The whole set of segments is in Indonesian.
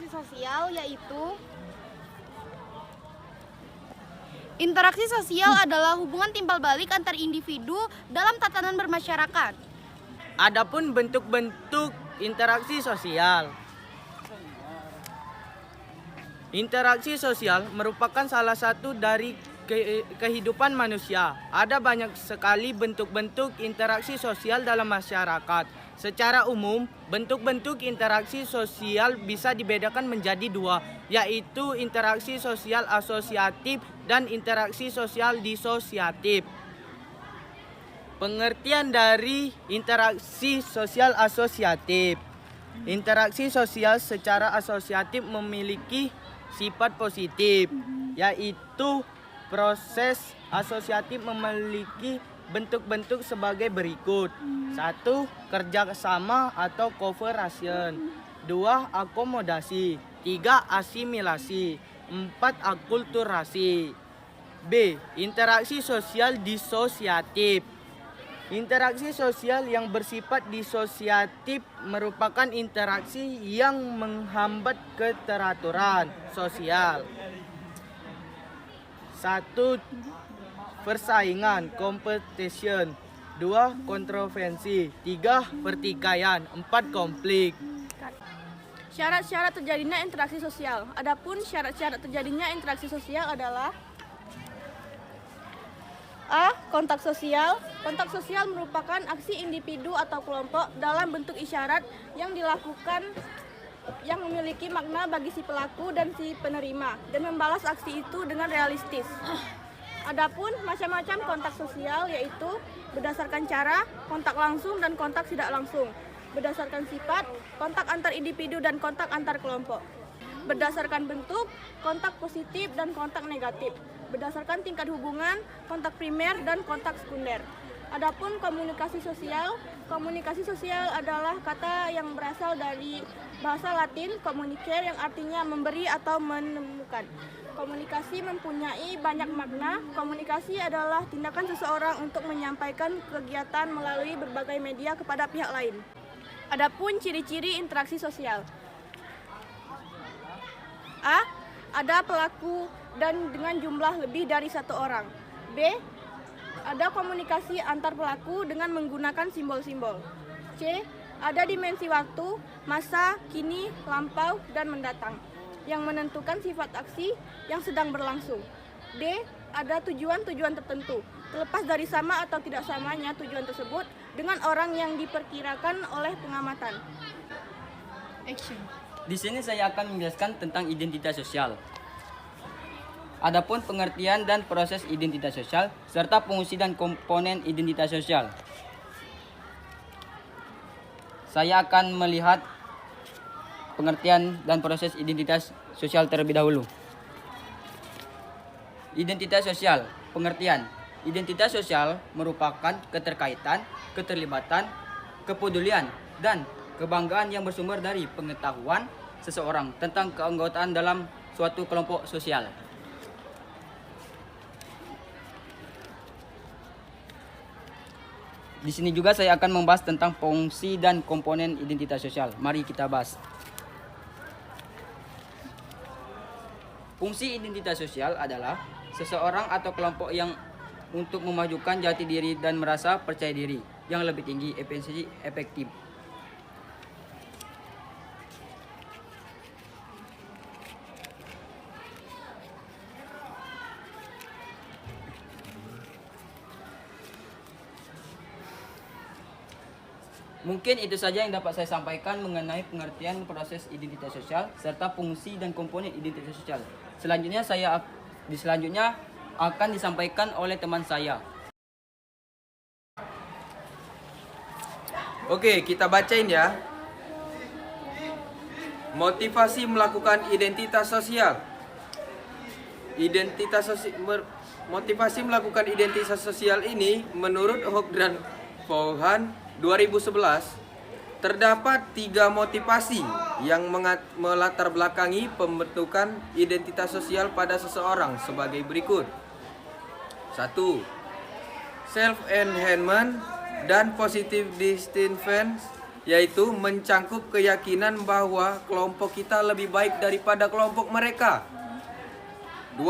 interaksi sosial, yaitu interaksi sosial adalah hubungan timbal balik antar individu dalam tatanan bermasyarakat. Adapun bentuk-bentuk interaksi sosial. Interaksi sosial merupakan salah satu dari kehidupan manusia. Ada banyak sekali bentuk-bentuk interaksi sosial dalam masyarakat. Secara umum, bentuk-bentuk interaksi sosial bisa dibedakan menjadi dua, yaitu interaksi sosial asosiatif dan interaksi sosial disosiatif. Pengertian dari interaksi sosial asosiatif. Interaksi sosial secara asosiatif memiliki sifat positif, yaitu proses asosiatif memiliki bentuk-bentuk sebagai berikut. 1. Kerjasama atau cooperation. 2. Akomodasi. 3. Asimilasi. 4. Akulturasi. B. Interaksi sosial disosiatif. Interaksi sosial yang bersifat disosiatif merupakan interaksi yang menghambat keteraturan sosial. 1. Persaingan, competition. 2. Kontroversi. 3. Pertikaian. 4. Konflik. Syarat-syarat terjadinya interaksi sosial. Adapun syarat-syarat terjadinya interaksi sosial adalah A. Kontak sosial. Kontak sosial merupakan aksi individu atau kelompok dalam bentuk isyarat yang dilakukan yang memiliki makna bagi si pelaku dan si penerima dan membalas aksi itu dengan realistis. Adapun macam-macam kontak sosial yaitu berdasarkan cara, kontak langsung dan kontak tidak langsung. Berdasarkan sifat, kontak antar individu dan kontak antar kelompok. Berdasarkan bentuk, kontak positif dan kontak negatif. Berdasarkan tingkat hubungan, kontak primer dan kontak sekunder. Adapun komunikasi sosial adalah kata yang berasal dari bahasa Latin communicare yang artinya memberi atau menemukan. Komunikasi mempunyai banyak makna. Komunikasi adalah tindakan seseorang untuk menyampaikan kegiatan melalui berbagai media kepada pihak lain. Adapun ciri-ciri interaksi sosial. A. Ada pelaku dan dengan jumlah lebih dari satu orang. B. Ada komunikasi antar pelaku dengan menggunakan simbol-simbol. C. Ada dimensi waktu, masa, kini, lampau, dan mendatang yang menentukan sifat aksi yang sedang berlangsung. D. Ada tujuan-tujuan tertentu, terlepas dari sama atau tidak samanya tujuan tersebut dengan orang yang diperkirakan oleh pengamatan. Action. Di sini saya akan menjelaskan tentang identitas sosial. Adapun pengertian dan proses identitas sosial serta fungsi dan komponen identitas sosial. Saya akan melihat pengertian dan proses identitas sosial terlebih dahulu. Identitas sosial, pengertian. Identitas sosial merupakan keterkaitan, keterlibatan, kepedulian, dan kebanggaan yang bersumber dari pengetahuan seseorang tentang keanggotaan dalam suatu kelompok sosial. Di sini juga saya akan membahas tentang fungsi dan komponen identitas sosial. Mari kita bahas. Fungsi identitas sosial adalah seseorang atau kelompok yang untuk memajukan jati diri dan merasa percaya diri yang lebih tinggi, efisiensi, efektif. Mungkin itu saja yang dapat saya sampaikan mengenai pengertian proses identitas sosial serta fungsi dan komponen identitas sosial. Selanjutnya akan disampaikan oleh teman saya. Oke, kita bacain ya. Motivasi melakukan identitas sosial. Motivasi melakukan identitas sosial ini menurut Hoek dan Vaughan 2011 terdapat 3 motivasi yang melatar belakangi pembentukan identitas sosial pada seseorang sebagai berikut. 1. Self-enhancement dan positive distinction yaitu mencangkup keyakinan bahwa kelompok kita lebih baik daripada kelompok mereka. 2.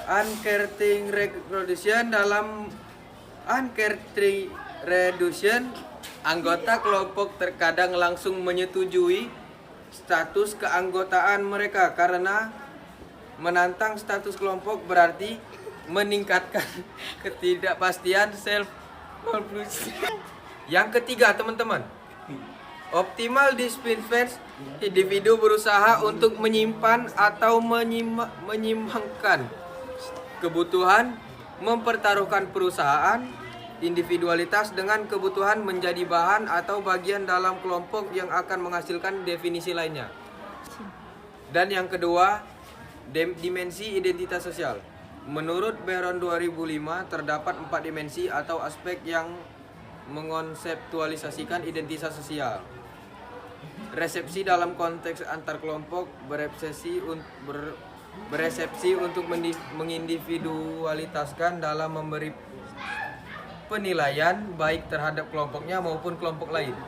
Uncertain reduction. Dalam uncertain reduction, anggota kelompok terkadang langsung menyetujui status keanggotaan mereka karena menantang status kelompok berarti meningkatkan ketidakpastian self-fulfillment. Yang ketiga, teman-teman, optimal dispense. Individu berusaha untuk menyimpan atau menyimbangkan kebutuhan, mempertaruhkan perusahaan, individualitas dengan kebutuhan menjadi bahan atau bagian dalam kelompok yang akan menghasilkan definisi lainnya. Dan yang kedua, dimensi identitas sosial. Menurut Behron 2005, terdapat 4 dimensi atau aspek yang mengonseptualisasikan identitas sosial. Resepsi dalam konteks antar kelompok, beresepsi untuk mengindividualitaskan dalam memberi penilaian baik terhadap kelompoknya maupun kelompok lain.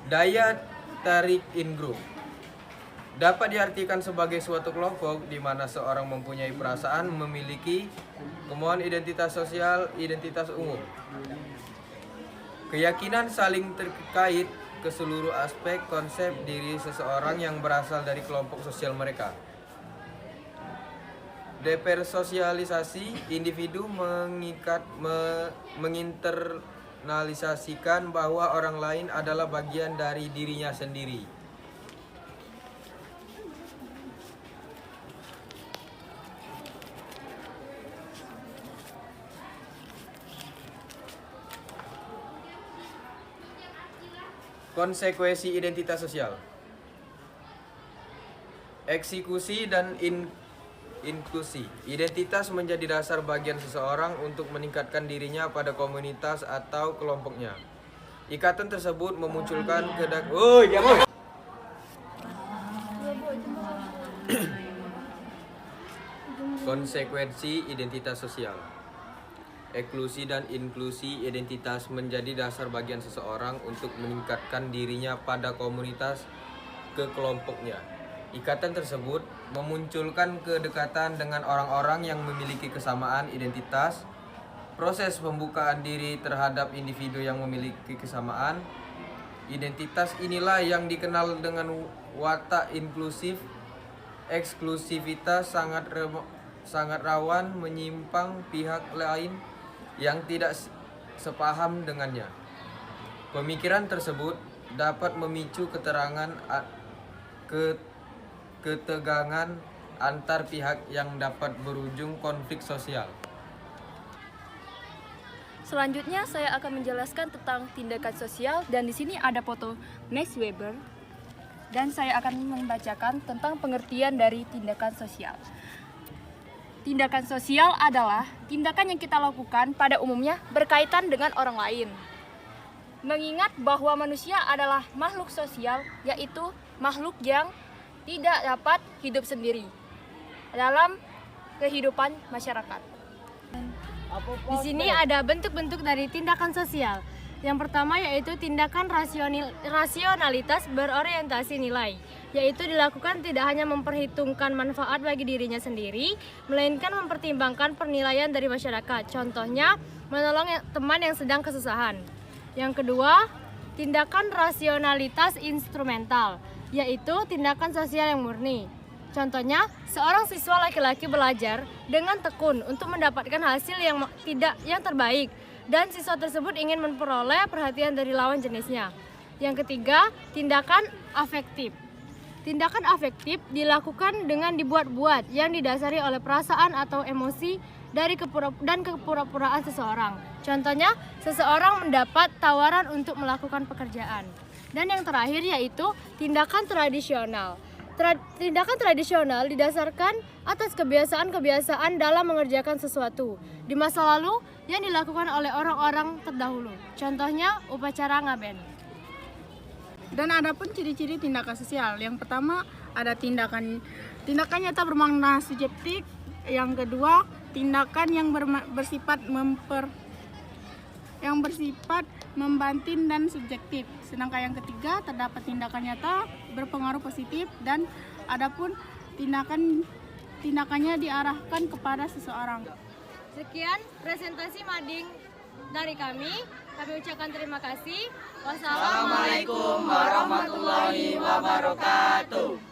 Daya tarik in group dapat diartikan sebagai suatu kelompok di mana seorang mempunyai perasaan memiliki kemauan identitas sosial, identitas umum. Keyakinan saling terkait ke seluruh aspek konsep diri seseorang yang berasal dari kelompok sosial mereka. Depersosialisasi, individu menginternalisasikan bahwa orang lain adalah bagian dari dirinya sendiri. Konsekuensi identitas sosial. Eksekusi dan inklusi. Identitas menjadi dasar bagian seseorang untuk meningkatkan dirinya pada komunitas atau kelompoknya. Ikatan tersebut memunculkan konsekuensi identitas sosial. Eksklusi dan inklusi. Identitas menjadi dasar bagian seseorang untuk meningkatkan dirinya pada komunitas ke kelompoknya. Ikatan tersebut memunculkan kedekatan dengan orang-orang yang memiliki kesamaan identitas. Proses pembukaan diri terhadap individu yang memiliki kesamaan identitas inilah yang dikenal dengan watak inklusif. Eksklusivitas sangat rawan menyimpang pihak lain yang tidak sepaham dengannya. Pemikiran tersebut dapat memicu ketegangan antar pihak yang dapat berujung konflik sosial. Selanjutnya saya akan menjelaskan tentang tindakan sosial dan di sini ada foto Max Weber dan saya akan membacakan tentang pengertian dari tindakan sosial. Tindakan sosial adalah tindakan yang kita lakukan pada umumnya berkaitan dengan orang lain. Mengingat bahwa manusia adalah makhluk sosial, yaitu makhluk yang tidak dapat hidup sendiri dalam kehidupan masyarakat. Di sini ada bentuk-bentuk dari tindakan sosial. Yang pertama yaitu tindakan rasionalitas berorientasi nilai, yaitu dilakukan tidak hanya memperhitungkan manfaat bagi dirinya sendiri, melainkan mempertimbangkan penilaian dari masyarakat. Contohnya, menolong teman yang sedang kesusahan. Yang kedua, tindakan rasionalitas instrumental, yaitu tindakan sosial yang murni. Contohnya, seorang siswa laki-laki belajar dengan tekun untuk mendapatkan hasil yang terbaik, dan siswa tersebut ingin memperoleh perhatian dari lawan jenisnya. Yang ketiga, tindakan afektif. Tindakan afektif dilakukan dengan dibuat-buat yang didasari oleh perasaan atau emosi dari kepura-puraan seseorang. Contohnya, seseorang mendapat tawaran untuk melakukan pekerjaan. Dan yang terakhir yaitu tindakan tradisional. Tindakan tradisional didasarkan atas kebiasaan-kebiasaan dalam mengerjakan sesuatu di masa lalu yang dilakukan oleh orang-orang terdahulu. Contohnya upacara ngaben. Dan ada pun ciri-ciri tindakan sosial. Yang pertama ada tindakan nyata bermakna subjektif. Yang kedua tindakan yang bersifat membantin dan subjektif. Sedangkan yang ketiga terdapat tindakan nyata berpengaruh positif dan adapun tindakannya diarahkan kepada seseorang. Sekian presentasi mading dari kami. Kami ucapkan terima kasih. Wassalamualaikum warahmatullahi wabarakatuh.